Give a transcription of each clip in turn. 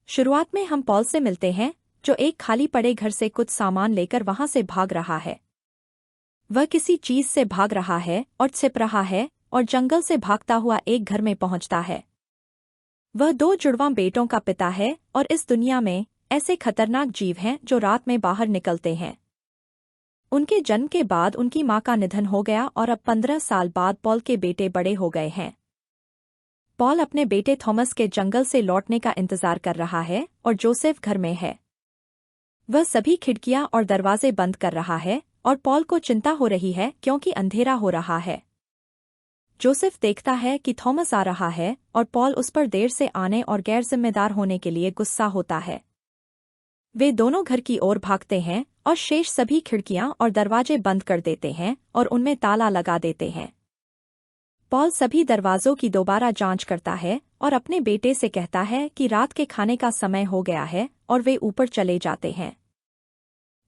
शुरुआत में हम पॉल से मिलते हैं, जो एक खाली पड़े घर से कुछ सामान लेकर वहां से भाग रहा है। वह किसी चीज से भाग रहा है और छिप रहा है और जंगल से भागता हुआ एक घर में पहुंचता है। वह दो जुड़वां बेटों का पिता है और इस दुनिया में ऐसे खतरनाक जीव हैं जो रात में बाहर निकलते हैं। उनके जन्म के बाद उनकी मां का निधन हो गया और अब 15 साल बाद पॉल के बेटे बड़े हो गए हैं। पॉल अपने बेटे थॉमस के जंगल से लौटने का इंतजार कर रहा है और जोसेफ घर में है। वह सभी खिड़कियां और दरवाजे बंद कर रहा है और पॉल को चिंता हो रही है क्योंकि अंधेरा हो रहा है। जोसेफ देखता है कि थॉमस आ रहा है और पॉल उस पर देर से आने और गैर जिम्मेदार होने के लिए गुस्सा होता है। वे दोनों घर की ओर भागते हैं और शेष सभी खिड़कियां और दरवाजे बंद कर देते हैं और उनमें ताला लगा देते हैं। पॉल सभी दरवाजों की दोबारा जांच करता है और अपने बेटे से कहता है कि रात के खाने का समय हो गया है और वे ऊपर चले जाते हैं।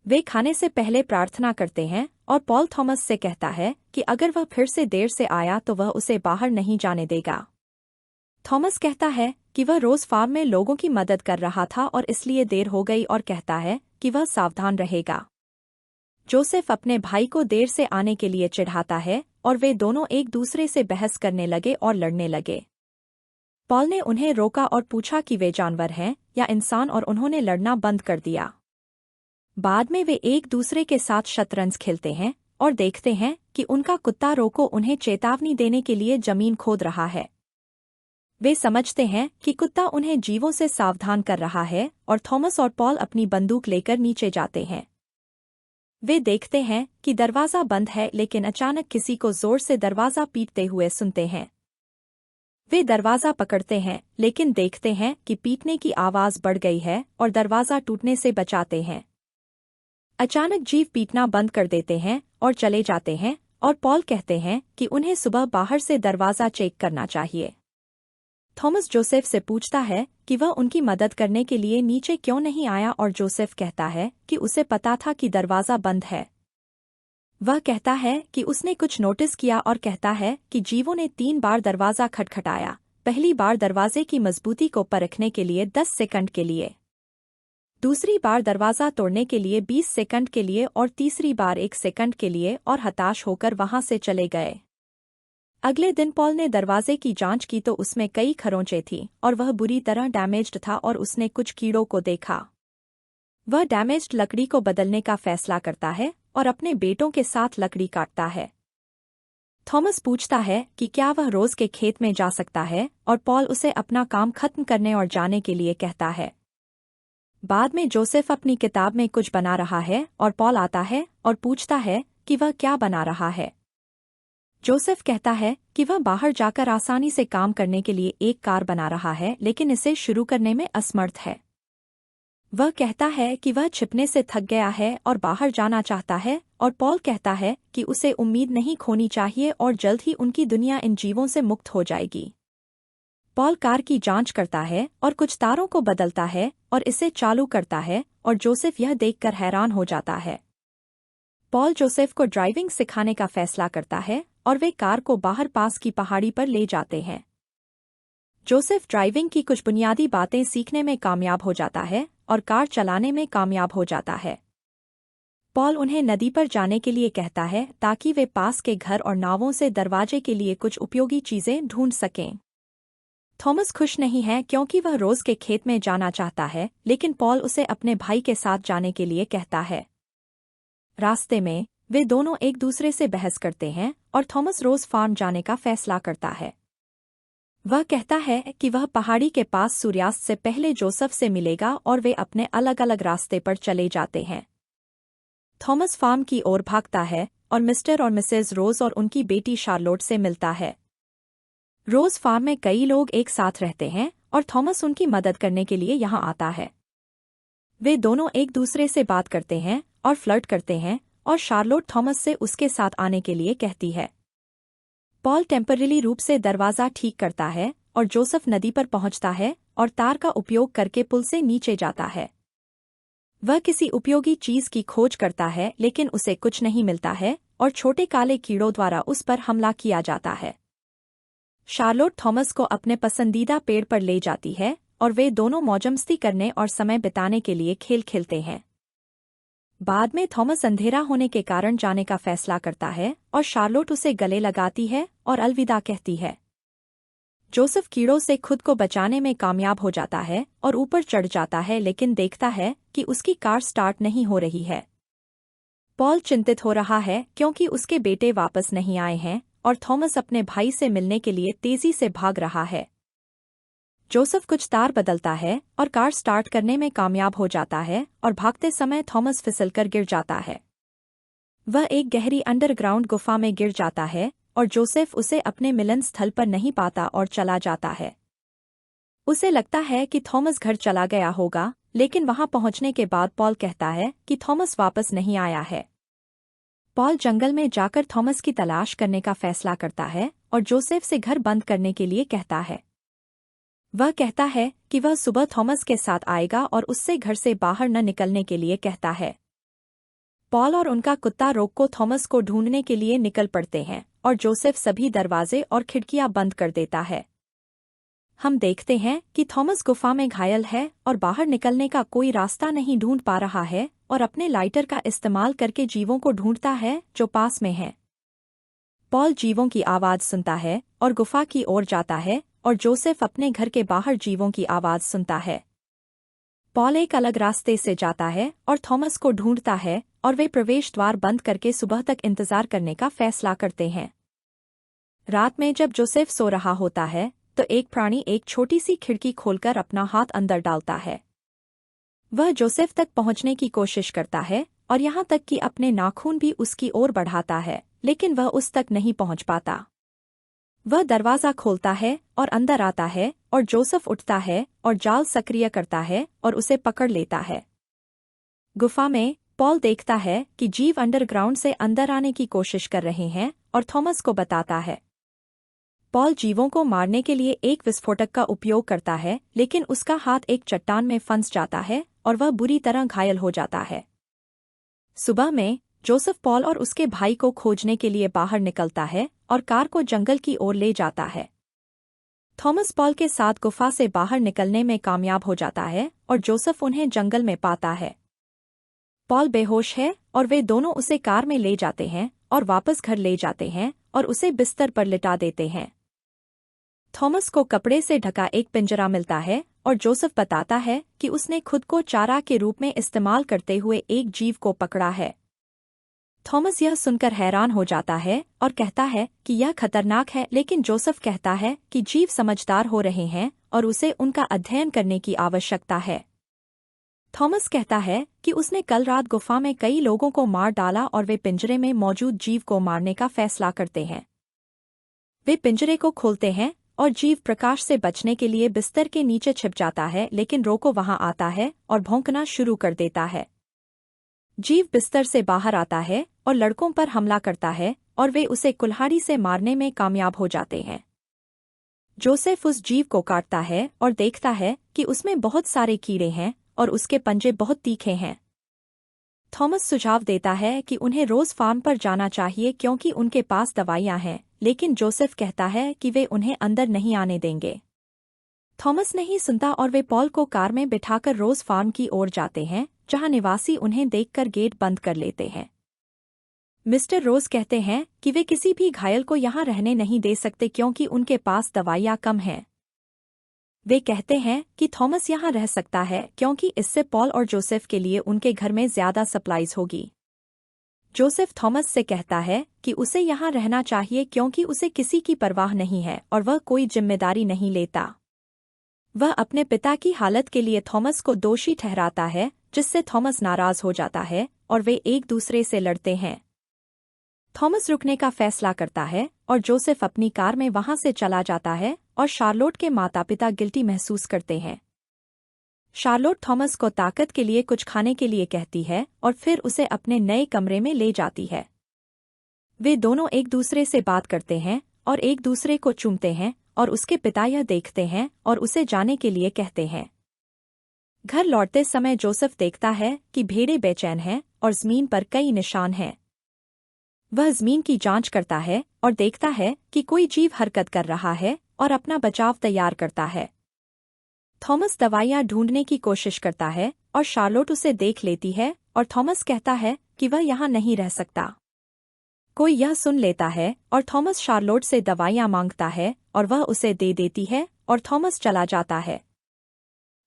वे खाने से पहले प्रार्थना करते हैं और पॉल थॉमस से कहता है कि अगर वह फिर से देर से आया तो वह उसे बाहर नहीं जाने देगा। थॉमस कहता है कि वह रोज फार्म में लोगों की मदद कर रहा था और इसलिए देर हो गई और कहता है कि वह सावधान रहेगा। जोसेफ अपने भाई को देर से आने के लिए चिढ़ाता है और वे दोनों एक दूसरे से बहस करने लगे और लड़ने लगे। पॉल ने उन्हें रोका और पूछा कि वे जानवर हैं या इंसान और उन्होंने लड़ना बंद कर दिया। बाद में वे एक दूसरे के साथ शतरंज खेलते हैं और देखते हैं कि उनका कुत्ता रोको उन्हें चेतावनी देने के लिए जमीन खोद रहा है। वे समझते हैं कि कुत्ता उन्हें जीवों से सावधान कर रहा है और थॉमस और पॉल अपनी बंदूक लेकर नीचे जाते हैं। वे देखते हैं कि दरवाज़ा बंद है लेकिन अचानक किसी को जोर से दरवाज़ा पीटते हुए सुनते हैं। वे दरवाज़ा पकड़ते हैं लेकिन देखते हैं कि पीटने की आवाज़ बढ़ गई है और दरवाज़ा टूटने से बचाते हैं। अचानक जीव पीटना बंद कर देते हैं और चले जाते हैं और पॉल कहते हैं कि उन्हें सुबह बाहर से दरवाज़ा चेक करना चाहिए। थॉमस जोसेफ से पूछता है कि वह उनकी मदद करने के लिए नीचे क्यों नहीं आया और जोसेफ कहता है कि उसे पता था कि दरवाज़ा बंद है। वह कहता है कि उसने कुछ नोटिस किया और कहता है कि जीवों ने 3 बार दरवाज़ा खटखटाया। पहली बार दरवाजे की मजबूती को परखने के लिए 10 सेकंड के लिए, दूसरी बार दरवाज़ा तोड़ने के लिए 20 सेकंड के लिए और तीसरी बार 1 सेकंड के लिए और हताश होकर वहां से चले गए। अगले दिन पॉल ने दरवाजे की जांच की तो उसमें कई खरोंचें थीं और वह बुरी तरह डैमेज्ड था और उसने कुछ कीड़ों को देखा। वह डैमेज्ड लकड़ी को बदलने का फैसला करता है और अपने बेटों के साथ लकड़ी काटता है। थॉमस पूछता है कि क्या वह रोज के खेत में जा सकता है और पॉल उसे अपना काम खत्म करने और जाने के लिए कहता है। बाद में जोसेफ अपनी किताब में कुछ बना रहा है और पॉल आता है और पूछता है कि वह क्या बना रहा है। जोसेफ कहता है कि वह बाहर जाकर आसानी से काम करने के लिए एक कार बना रहा है लेकिन इसे शुरू करने में असमर्थ है। वह कहता है कि वह छिपने से थक गया है और बाहर जाना चाहता है और पॉल कहता है कि उसे उम्मीद नहीं खोनी चाहिए और जल्द ही उनकी दुनिया इन जीवों से मुक्त हो जाएगी। पॉल कार की जांच करता है और कुछ तारों को बदलता है और इसे चालू करता है और जोसेफ यह देखकर हैरान हो जाता है। पॉल जोसेफ को ड्राइविंग सिखाने का फैसला करता है और वे कार को बाहर पास की पहाड़ी पर ले जाते हैं। जोसेफ ड्राइविंग की कुछ बुनियादी बातें सीखने में कामयाब हो जाता है और कार चलाने में कामयाब हो जाता है। पॉल उन्हें नदी पर जाने के लिए कहता है ताकि वे पास के घर और नावों से दरवाजे के लिए कुछ उपयोगी चीजें ढूंढ सकें। थॉमस खुश नहीं है क्योंकि वह रोज के खेत में जाना चाहता है लेकिन पॉल उसे अपने भाई के साथ जाने के लिए कहता है। रास्ते में वे दोनों एक दूसरे से बहस करते हैं और थॉमस रोज फार्म जाने का फैसला करता है। वह कहता है कि वह पहाड़ी के पास सूर्यास्त से पहले जोसेफ से मिलेगा और वे अपने अलग अलग रास्ते पर चले जाते हैं। थॉमस फार्म की ओर भागता है और मिस्टर और मिसेज रोज और उनकी बेटी शार्लोट से मिलता है। रोज फार्म में कई लोग एक साथ रहते हैं और थॉमस उनकी मदद करने के लिए यहाँ आता है। वे दोनों एक दूसरे से बात करते हैं और फ्लर्ट करते हैं और शार्लोट थॉमस से उसके साथ आने के लिए कहती है। पॉल टेम्पररी रूप से दरवाज़ा ठीक करता है और जोसेफ नदी पर पहुंचता है और तार का उपयोग करके पुल से नीचे जाता है। वह किसी उपयोगी चीज की खोज करता है लेकिन उसे कुछ नहीं मिलता है और छोटे काले कीड़ों द्वारा उस पर हमला किया जाता है। शार्लोट थॉमस को अपने पसंदीदा पेड़ पर ले जाती है और वे दोनों मौजमस्ती करने और समय बिताने के लिए खेल खेलते हैं। बाद में थॉमस अंधेरा होने के कारण जाने का फैसला करता है और शार्लोट उसे गले लगाती है और अलविदा कहती है। जोसेफ कीड़ों से खुद को बचाने में कामयाब हो जाता है और ऊपर चढ़ जाता है, लेकिन देखता है कि उसकी कार स्टार्ट नहीं हो रही है। पॉल चिंतित हो रहा है क्योंकि उसके बेटे वापस नहीं आए हैं और थॉमस अपने भाई से मिलने के लिए तेजी से भाग रहा है। जोसेफ कुछ तार बदलता है और कार स्टार्ट करने में कामयाब हो जाता है और भागते समय थॉमस फिसलकर गिर जाता है। वह एक गहरी अंडरग्राउंड गुफा में गिर जाता है और जोसेफ उसे अपने मिलन स्थल पर नहीं पाता और चला जाता है। उसे लगता है कि थॉमस घर चला गया होगा, लेकिन वहां पहुंचने के बाद पॉल कहता है कि थॉमस वापस नहीं आया है। पॉल जंगल में जाकर थॉमस की तलाश करने का फैसला करता है और जोसेफ से घर बंद करने के लिए कहता है। वह कहता है कि वह सुबह थॉमस के साथ आएगा और उससे घर से बाहर न निकलने के लिए कहता है। पॉल और उनका कुत्ता रोक्को थॉमस को ढूंढने के लिए निकल पड़ते हैं और जोसेफ सभी दरवाजे और खिड़कियां बंद कर देता है। हम देखते हैं कि थॉमस गुफा में घायल है और बाहर निकलने का कोई रास्ता नहीं ढूंढ पा रहा है और अपने लाइटर का इस्तेमाल करके जीवों को ढूंढता है जो पास में है। पॉल जीवों की आवाज सुनता है और गुफा की ओर जाता है और जोसेफ अपने घर के बाहर जीवों की आवाज सुनता है। पॉल एक अलग रास्ते से जाता है और थॉमस को ढूंढता है और वे प्रवेश द्वार बंद करके सुबह तक इंतजार करने का फैसला करते हैं। रात में जब जोसेफ सो रहा होता है तो एक प्राणी एक छोटी सी खिड़की खोलकर अपना हाथ अंदर डालता है। वह जोसेफ तक पहुंचने की कोशिश करता है और यहाँ तक कि अपने नाखून भी उसकी ओर बढ़ाता है, लेकिन वह उस तक नहीं पहुंच पाता। वह दरवाजा खोलता है और अंदर आता है और जोसेफ उठता है और जाल सक्रिय करता है और उसे पकड़ लेता है। गुफा में पॉल देखता है कि जीव अंडरग्राउंड से अंदर आने की कोशिश कर रहे हैं और थॉमस को बताता है। पॉल जीवों को मारने के लिए एक विस्फोटक का उपयोग करता है, लेकिन उसका हाथ एक चट्टान में फंस जाता है और वह बुरी तरह घायल हो जाता है। सुबह में जोसेफ पॉल और उसके भाई को खोजने के लिए बाहर निकलता है और कार को जंगल की ओर ले जाता है। थॉमस पॉल के साथ गुफा से बाहर निकलने में कामयाब हो जाता है और जोसेफ उन्हें जंगल में पाता है। पॉल बेहोश है और वे दोनों उसे कार में ले जाते हैं और वापस घर ले जाते हैं और उसे बिस्तर पर लिटा देते हैं। थॉमस को कपड़े से ढका एक पिंजरा मिलता है और जोसेफ बताता है कि उसने खुद को चारा के रूप में इस्तेमाल करते हुए एक जीव को पकड़ा है। थॉमस यह सुनकर हैरान हो जाता है और कहता है कि यह खतरनाक है, लेकिन जोसेफ कहता है कि जीव समझदार हो रहे हैं और उसे उनका अध्ययन करने की आवश्यकता है। थॉमस कहता है कि उसने कल रात गुफा में कई लोगों को मार डाला और वे पिंजरे में मौजूद जीव को मारने का फैसला करते हैं। वे पिंजरे को खोलते हैं और जीव प्रकाश से बचने के लिए बिस्तर के नीचे छिप जाता है, लेकिन रोको वहां आता है और भौंकना शुरू कर देता है। जीव बिस्तर से बाहर आता है और लड़कों पर हमला करता है और वे उसे कुल्हाड़ी से मारने में कामयाब हो जाते हैं। जोसेफ उस जीव को काटता है और देखता है कि उसमें बहुत सारे कीड़े हैं और उसके पंजे बहुत तीखे हैं। थॉमस सुझाव देता है कि उन्हें रोज फार्म पर जाना चाहिए क्योंकि उनके पास दवाइयां हैं, लेकिन जोसेफ कहता है कि वे उन्हें अंदर नहीं आने देंगे। थॉमस नहीं सुनता और वे पॉल को कार में बिठाकर रोज फार्म की ओर जाते हैं, जहां निवासी उन्हें देखकर गेट बंद कर लेते हैं। मिस्टर रोज कहते हैं कि वे किसी भी घायल को यहां रहने नहीं दे सकते क्योंकि उनके पास दवाइयां कम हैं। वे कहते हैं कि थॉमस यहां रह सकता है क्योंकि इससे पॉल और जोसेफ के लिए उनके घर में ज्यादा सप्लाईज होगी। जोसेफ थॉमस से कहता है कि उसे यहां रहना चाहिए क्योंकि उसे किसी की परवाह नहीं है और वह कोई जिम्मेदारी नहीं लेता। वह अपने पिता की हालत के लिए थॉमस को दोषी ठहराता है, जिससे थॉमस नाराज हो जाता है और वे एक दूसरे से लड़ते हैं। थॉमस रुकने का फैसला करता है और जोसेफ अपनी कार में वहां से चला जाता है और शार्लोट के माता पिता गिल्टी महसूस करते हैं। शार्लोट थॉमस को ताकत के लिए कुछ खाने के लिए कहती है और फिर उसे अपने नए कमरे में ले जाती है। वे दोनों एक दूसरे से बात करते हैं और एक दूसरे को चूमते हैं और उसके पिता यह देखते हैं और उसे जाने के लिए कहते हैं। घर लौटते समय जोसेफ देखता है कि भेड़ें बेचैन हैं और जमीन पर कई निशान हैं। वह जमीन की जांच करता है और देखता है कि कोई जीव हरकत कर रहा है और अपना बचाव तैयार करता है। थॉमस दवाइयां ढूंढने की कोशिश करता है और शार्लोट उसे देख लेती है और थॉमस कहता है कि वह यहाँ नहीं रह सकता। कोई यह सुन लेता है और थॉमस शार्लोट से दवाइयां मांगता है और वह उसे दे देती है और थॉमस चला जाता है।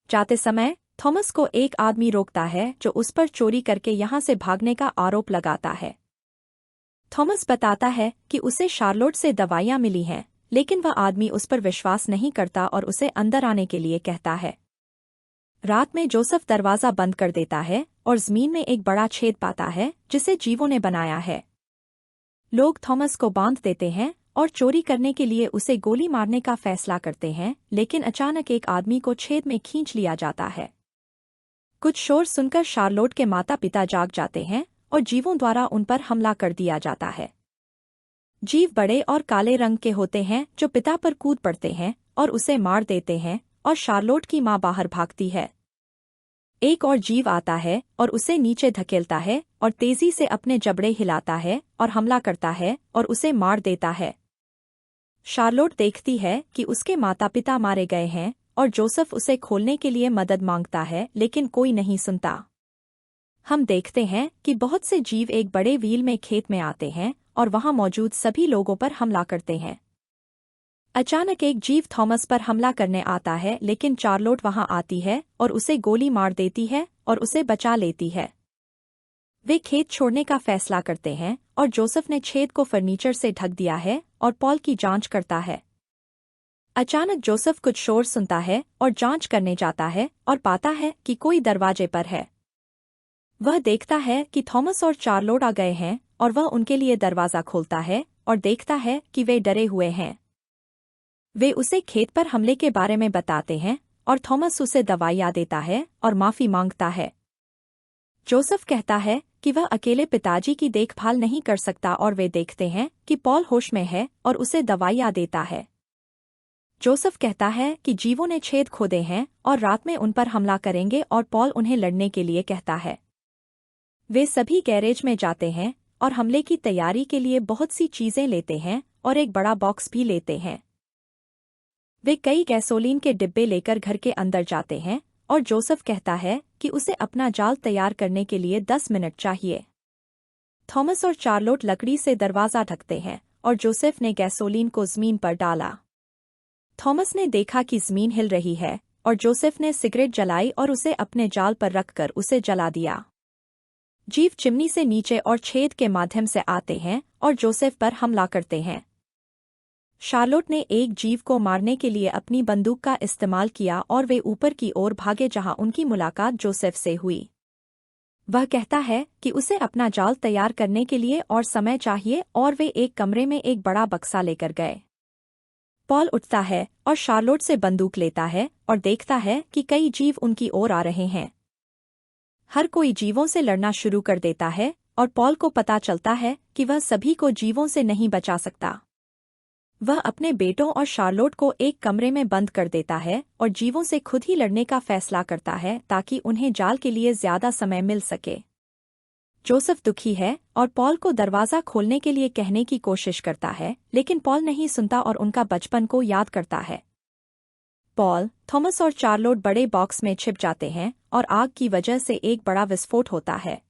जाते समय थॉमस को एक आदमी रोकता है जो उस पर चोरी करके यहाँ से भागने का आरोप लगाता है। थॉमस बताता है कि उसे शार्लोट से दवाइयां मिली हैं, लेकिन वह आदमी उस पर विश्वास नहीं करता और उसे अंदर आने के लिए कहता है। रात में जोसेफ दरवाजा बंद कर देता है और जमीन में एक बड़ा छेद पाता है जिसे जीवों ने बनाया है। लोग थॉमस को बांध देते हैं और चोरी करने के लिए उसे गोली मारने का फैसला करते हैं, लेकिन अचानक एक आदमी को छेद में खींच लिया जाता है। कुछ शोर सुनकर शार्लोट के माता पिता जाग जाते हैं और जीवों द्वारा उन पर हमला कर दिया जाता है। जीव बड़े और काले रंग के होते हैं जो पिता पर कूद पड़ते हैं और उसे मार देते हैं और शार्लोट की मां बाहर भागती है। एक और जीव आता है और उसे नीचे धकेलता है और तेजी से अपने जबड़े हिलाता है और हमला करता है और उसे मार देता है। शार्लोट देखती है कि उसके माता पिता मारे गए हैं और जोसेफ उसे खोलने के लिए मदद मांगता है, लेकिन कोई नहीं सुनता। हम देखते हैं कि बहुत से जीव एक बड़े व्हील में खेत में आते हैं और वहां मौजूद सभी लोगों पर हमला करते हैं। अचानक एक जीव थॉमस पर हमला करने आता है, लेकिन शार्लोट वहां आती है और उसे गोली मार देती है और उसे बचा लेती है। वे खेत छोड़ने का फैसला करते हैं और जोसेफ ने छेद को फर्नीचर से ढक दिया है और पॉल की जांच करता है। अचानक जोसेफ कुछ शोर सुनता है और जांच करने जाता है और पाता है कि कोई दरवाजे पर है। वह देखता है कि थॉमस और शार्लोट आ गए हैं और वह उनके लिए दरवाजा खोलता है और देखता है कि वे डरे हुए हैं। वे उसे खेत पर हमले के बारे में बताते हैं और थॉमस उसे दवाइयां देता है और माफी मांगता है। जोसेफ कहता है कि वह अकेले पिताजी की देखभाल नहीं कर सकता और वे देखते हैं कि पॉल होश में है और उसे दवाइयां देता है। जोसेफ कहता है कि जीवों ने छेद खोदे हैं और रात में उन पर हमला करेंगे और पॉल उन्हें लड़ने के लिए कहता है। वे सभी गैरेज में जाते हैं और हमले की तैयारी के लिए बहुत सी चीजें लेते हैं और एक बड़ा बॉक्स भी लेते हैं। वे कई गैसोलीन के डिब्बे लेकर घर के अंदर जाते हैं और जोसेफ कहता है कि उसे अपना जाल तैयार करने के लिए 10 मिनट चाहिए। थॉमस और शार्लोट लकड़ी से दरवाजा ढकते हैं और जोसेफ ने गैसोलीन को जमीन पर डाला। थॉमस ने देखा कि जमीन हिल रही है और जोसेफ ने सिगरेट जलाई और उसे अपने जाल पर रखकर उसे जला दिया। जीव चिमनी से नीचे और छेद के माध्यम से आते हैं और जोसेफ पर हमला करते हैं। शार्लोट ने एक जीव को मारने के लिए अपनी बंदूक का इस्तेमाल किया और वे ऊपर की ओर भागे जहां उनकी मुलाकात जोसेफ से हुई। वह कहता है कि उसे अपना जाल तैयार करने के लिए और समय चाहिए और वे एक कमरे में एक बड़ा बक्सा लेकर गए। पॉल उठता है और शार्लोट से बंदूक लेता है और देखता है कि कई जीव उनकी ओर आ रहे हैं। हर कोई जीवों से लड़ना शुरू कर देता है और पॉल को पता चलता है कि वह सभी को जीवों से नहीं बचा सकता। वह अपने बेटों और शार्लोट को एक कमरे में बंद कर देता है और जीवों से खुद ही लड़ने का फैसला करता है ताकि उन्हें जाल के लिए ज्यादा समय मिल सके। जोसेफ दुखी है और पॉल को दरवाजा खोलने के लिए कहने की कोशिश करता है, लेकिन पॉल नहीं सुनता और उनका बचपन को याद करता है। पॉल, थॉमस और शार्लोट बड़े बॉक्स में छिप जाते हैं और आग की वजह से एक बड़ा विस्फोट होता है।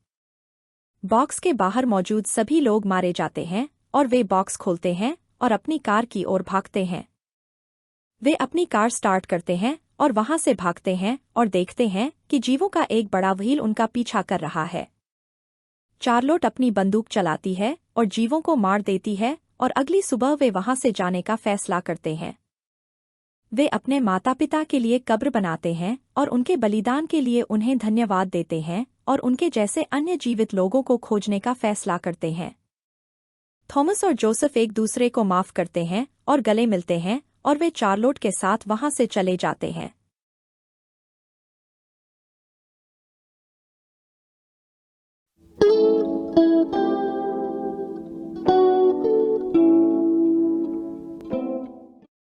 बॉक्स के बाहर मौजूद सभी लोग मारे जाते हैं और वे बॉक्स खोलते हैं और अपनी कार की ओर भागते हैं। वे अपनी कार स्टार्ट करते हैं और वहां से भागते हैं और देखते हैं कि जीवों का एक बड़ा व्हील उनका पीछा कर रहा है। शार्लोट अपनी बंदूक चलाती है और जीवों को मार देती है और अगली सुबह वे वहां से जाने का फैसला करते हैं। वे अपने माता पिता के लिए कब्र बनाते हैं और उनके बलिदान के लिए उन्हें धन्यवाद देते हैं और उनके जैसे अन्य जीवित लोगों को खोजने का फैसला करते हैं। थॉमस और जोसेफ एक दूसरे को माफ करते हैं और गले मिलते हैं और वे शार्लोट के साथ वहां से चले जाते हैं।